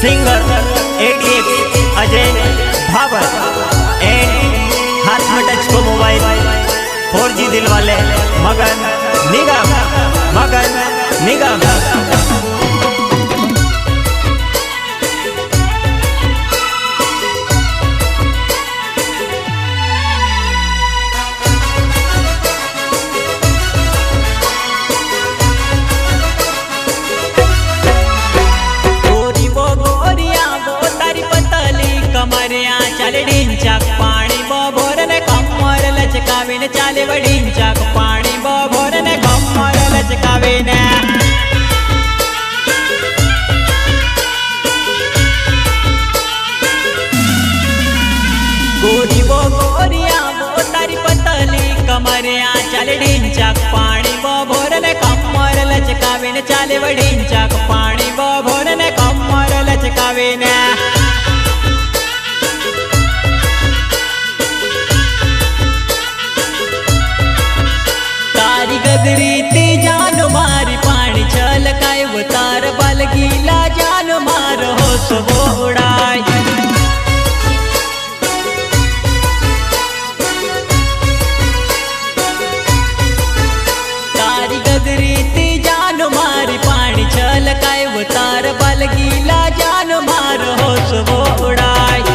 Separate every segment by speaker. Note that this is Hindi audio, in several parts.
Speaker 1: सिंगर ADX अजय भावर एंड हाथ में टच को मोबाइल 4G दिल वाले मगन निगम
Speaker 2: ढिंचाक पाणी बभोर ने कमर लचकावे ने चाले ढिंचाक पाणी बभोर ने कमर लचकावे ने गोरी वो गोरिया वो तारी पतली कमरिया चाले ढिंचाक पाणी बभोर ने कमर लचकावे ने चाले ढिंचाक पाणी बभोर ने कमर लचकावे ने गदरीती जान मारी पानी छलकाय वो तार बाल गीला जान मार हो सबो उड़ाय तारी गदरीती जान मारी पानी छलकाय वो तार बाल गीला जान मार हो सबो उड़ाय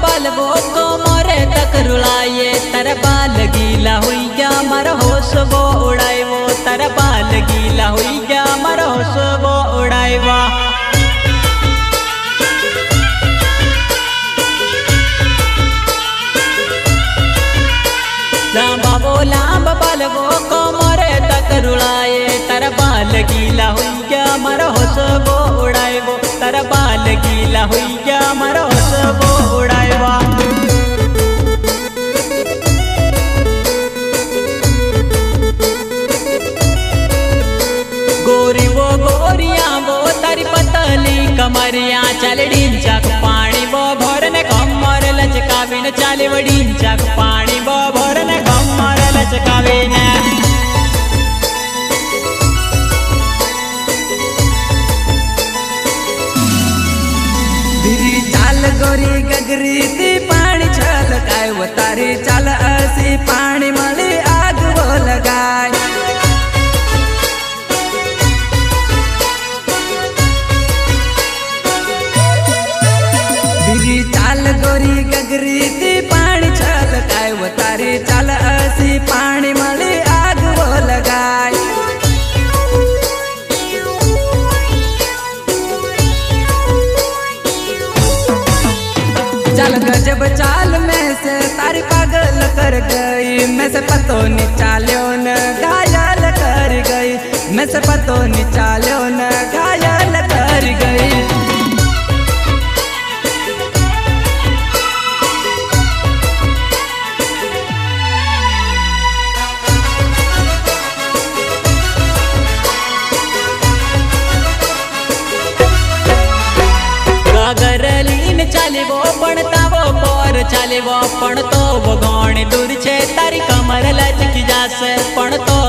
Speaker 2: बालवो को मोरे तक रुलाए तर बाल गीला हुई गया मर होश वो उड़ाए वो तर बाल गीला हुई गया मर होश वो उड़ाए वा लांब बालवो को मोरे तक रुलाए तर बाल गीला हुई गया मर होश वो उड़ाए वो तर बाल गीला हुई गया मर होश वो उड़ाए वा गोरी वो गोरिया वो तारी पतली कमरिया चल ढिंचाक पानी वो भोर ने कमर लचकावे ने चाले ढिंचाक पानी वो भोर ने कमर लचकावे ने
Speaker 3: धीरी चाल गोरी गगरी ती पानी छलकाय वो तारी चाल असी पानी मली आग वो लगाय धीरी चाल गोरी गगरी ती पानी छलकाय वो तारी चाल असी पानी मली आग वो लगाय चाल गजब चाल में से तारी पागल कर गई मैं से पतो नहीं चाल्यो न घायल कर गई मैं से पतो नहीं चाल्यो न घायल कर गई
Speaker 2: चाले वो पड़ता वो पोर चाले वो पण तो वो गौण दूर छे तारी कमर लचकी जासे पण तो